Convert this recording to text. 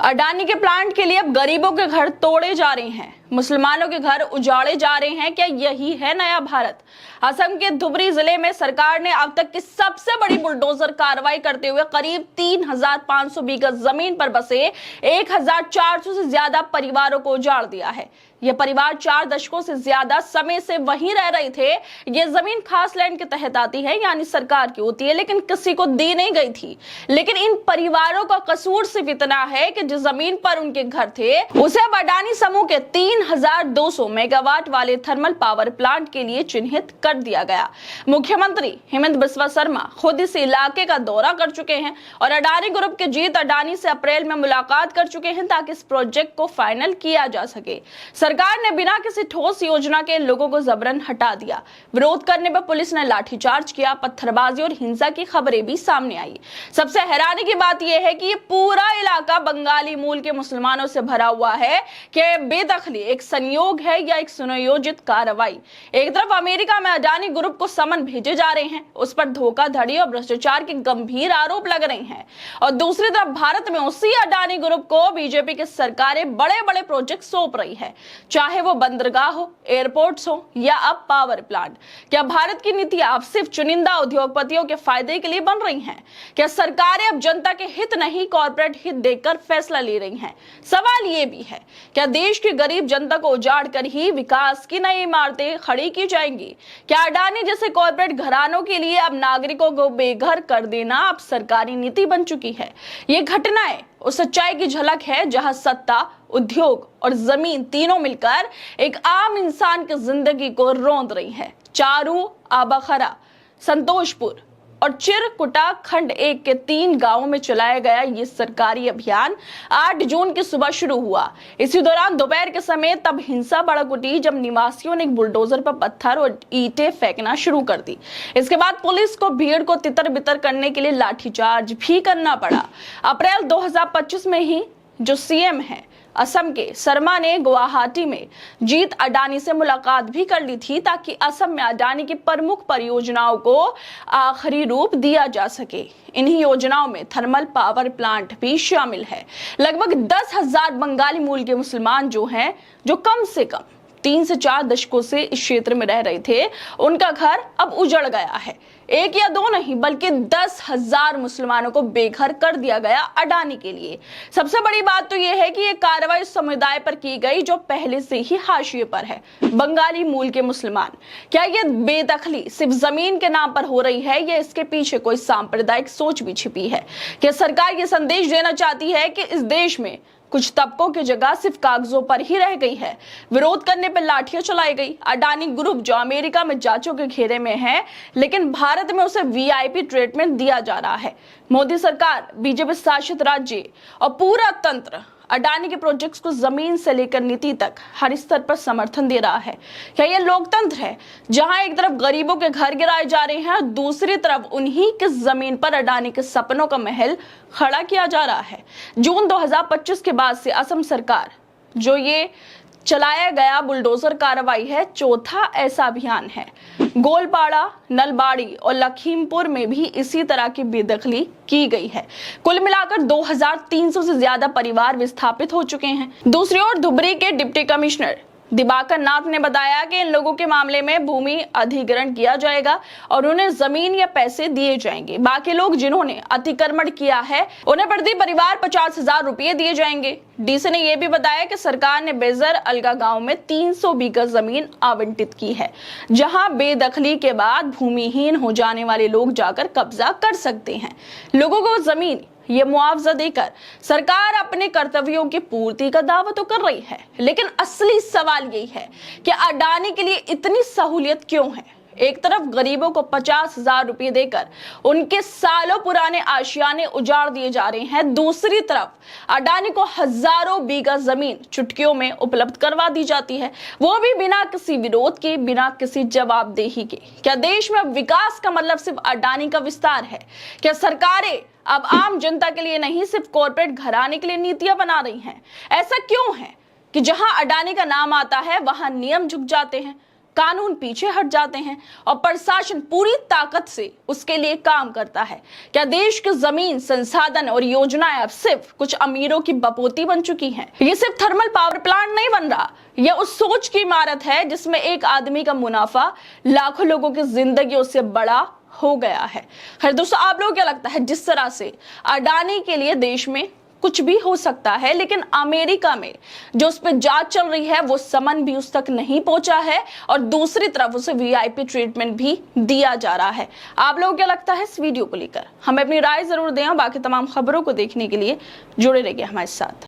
अडानी के प्लांट के लिए अब गरीबों के घर तोड़े जा रहे हैं, मुसलमानों के घर उजाड़े जा रहे हैं। क्या यही है नया भारत? असम के धुबरी जिले में सरकार ने अब तक की सबसे बड़ी बुलडोजर कार्रवाई करते हुए करीब 3,500 बीघा जमीन पर बसे 1,400 से ज्यादा परिवारों को उजाड़ दिया है। ये परिवार 4 दशकों से ज्यादा समय से वहीं रह रहे थे। ये जमीन खास लैंड के तहत आती है, यानी सरकार की होती है, लेकिन किसी को दी नहीं गई थी। लेकिन इन परिवारों का कसूर सिर्फ इतना है कि जिस जमीन पर उनके घर थे उसे अब अडानी समूह के 3,200 मेगावाट वाले थर्मल पावर प्लांट के लिए चिन्हित कर दिया गया। मुख्यमंत्री हेमंत बिस्वा शर्मा खुद इस इलाके का दौरा कर चुके हैं और अडानी ग्रुप के जीत अडानी से अप्रैल में मुलाकात कर चुके हैं ताकि इस प्रोजेक्ट को फाइनल किया जा सके। सरकार ने बिना किसी ठोस योजना के लोगों को जबरन हटा दिया। विरोध करने पर पुलिस ने लाठीचार्ज किया, पत्थरबाजी और हिंसा की खबरें भी सामने आई। सबसे हैरानी की बात यह है कि ये पूरा इलाका बंगाली मूल के मुसलमानों से भरा हुआ है। कि बेदखली एक संयोग है या एक सुनियोजित कार्रवाई? एक तरफ अमेरिका में अडानी ग्रुप को समन भेजे जा रहे हैं, उस पर धोखाधड़ी और भ्रष्टाचार के गंभीर आरोप लग रहे हैं, और दूसरी तरफ भारत में उसी अडानी ग्रुप को बीजेपी की सरकारें बड़े बड़े प्रोजेक्ट सौंप रही है, चाहे वो बंदरगाह हो, एयरपोर्ट्स हो या अब पावर प्लांट। क्या भारत की नीतियां अब सिर्फ चुनिंदा उद्योगपतियों के फायदे के लिए बन रही हैं? क्या सरकारें अब जनता के हित नहीं कॉर्पोरेट हित देखकर फैसला ले रही हैं? सवाल ये भी है, क्या देश की गरीब जनता को उजाड़ कर ही विकास की नई इमारतें खड़ी की जाएंगी? क्या अडानी जैसे कॉर्पोरेट घरानों के लिए अब नागरिकों को बेघर कर देना अब सरकारी नीति बन चुकी है? ये घटनाएं उस सच्चाई की झलक है जहां सत्ता, उद्योग और जमीन तीनों मिलकर एक आम इंसान की जिंदगी को रौंद रही है। चारू, आबाखरा, संतोषपुर और चिरकुटा खंड 1 के 3 गांवों में चलाया गया ये सरकारी अभियान 8 जून की सुबह शुरू हुआ। इसी दौरान दोपहर के समय तब हिंसा भड़क उठी जब निवासियों ने एक बुलडोजर पर पत्थर और ईंटें फेंकना शुरू कर दी। इसके बाद पुलिस को भीड़ को तितर बितर करने के लिए लाठीचार्ज भी करना पड़ा। अप्रैल 2025 में ही जो सीएम है असम के शर्मा ने गुवाहाटी में जीत अडानी से मुलाकात भी कर ली थी ताकि असम में अडानी की प्रमुख परियोजनाओं को आखिरी रूप दिया जा सके। इन्हीं योजनाओं में थर्मल पावर प्लांट भी शामिल है। लगभग 10,000 बंगाली मूल के मुसलमान जो कम से कम 3 से 4 दशकों से इस क्षेत्र में रह रहे थे, उनका घर अब उजड़ गया है। 1 या 2 नहीं बल्कि 10,000 मुसलमानों को बेघर कर दिया गया अडानी के लिए। सबसे बड़ी बात तो यह है कि यह कार्रवाई समुदाय पर की गई जो पहले से ही हाशिए पर है, बंगाली मूल के मुसलमान। क्या यह बेदखली सिर्फ जमीन के नाम पर हो रही है या इसके पीछे कोई सांप्रदायिक सोच भी छिपी है? क्या सरकार ये संदेश देना चाहती है कि इस देश में कुछ तबकों की जगह सिर्फ कागजों पर ही रह गई है? विरोध करने पर लाठियां चलाई गई। अडानी ग्रुप जो अमेरिका में जांचों के घेरे में है, लेकिन भारत में उसे वीआईपी ट्रीटमेंट दिया जा रहा है। मोदी सरकार, बीजेपी शासित राज्य और पूरा तंत्र अडानी के प्रोजेक्ट्स को जमीन से लेकर नीति तक हर स्तर पर समर्थन दे रहा है। क्या यह लोकतंत्र है जहां एक तरफ गरीबों के घर गिराए जा रहे हैं और दूसरी तरफ उन्हीं की जमीन पर अडानी के सपनों का महल खड़ा किया जा रहा है? जून 2025 के बाद से असम सरकार जो ये चलाया गया बुलडोजर कार्रवाई है, चौथा ऐसा अभियान है। गोलपाड़ा, नलबाड़ी और लखीमपुर में भी इसी तरह की बेदखली की गई है। कुल मिलाकर 2,300 से ज्यादा परिवार विस्थापित हो चुके हैं। दूसरी ओर धुबरी के डिप्टी कमिश्नर दिवाकर नाथ ने बताया कि इन लोगों के मामले में भूमि अधिग्रहण किया जाएगा और उन्हें जमीन या पैसे दिए जाएंगे। बाकी लोग जिन्होंने अतिक्रमण किया है उन्हें प्रति परिवार 50,000 रुपए दिए जाएंगे। डीसी ने यह भी बताया कि सरकार ने बेजर अलगा गांव में 300 बीघा जमीन आवंटित की है, जहां बेदखली के बाद भूमिहीन हो जाने वाले लोग जाकर कब्जा कर सकते हैं। लोगों को जमीन ये मुआवजा देकर सरकार अपने कर्तव्यों की पूर्ति का दावा तो कर रही है, लेकिन असली सवाल यही है कि अडानी के लिए इतनी सहूलियत क्यों है? एक तरफ गरीबों को 50,000 रुपए देकर उनके सालों पुराने आशियाने उजाड़ दिए जा रहे हैं, दूसरी तरफ अडानी को हजारों बीघा जमीन चुटकियों में उपलब्ध करवा दी जाती है, वो भी बिना किसी विरोध के, बिना किसी जवाबदेही के। क्या देश में अब विकास का मतलब सिर्फ अडानी का विस्तार है? क्या सरकारें अब आम जनता के लिए नहीं सिर्फ कॉर्पोरेट घराने के लिए नीतियां बना रही हैं? ऐसा क्यों है कि जहां अडानी का नाम आता है वहां नियम झुक जाते हैं, कानून पीछे हट जाते हैं और प्रशासन पूरी ताकत से उसके लिए काम करता है। क्या देश की जमीन, संसाधन और योजनाएं अब सिर्फ कुछ अमीरों की बपोती बन चुकी हैं? ये सिर्फ थर्मल पावर प्लांट नहीं बन रहा, यह उस सोच की इमारत है जिसमें एक आदमी का मुनाफा लाखों लोगों की जिंदगियों से बड़ा हो गया है। खैर दोस्तों, आप लोगों को क्या लगता है, जिस तरह से अडानी के लिए देश में कुछ भी हो सकता है, लेकिन अमेरिका में जो उस पर जांच चल रही है वो समन भी उस तक नहीं पहुंचा है और दूसरी तरफ उसे वीआईपी ट्रीटमेंट भी दिया जा रहा है। आप लोगों को क्या लगता है इस वीडियो को लेकर? हमें अपनी राय जरूर दें और बाकी तमाम खबरों को देखने के लिए जुड़े रहिए हमारे साथ।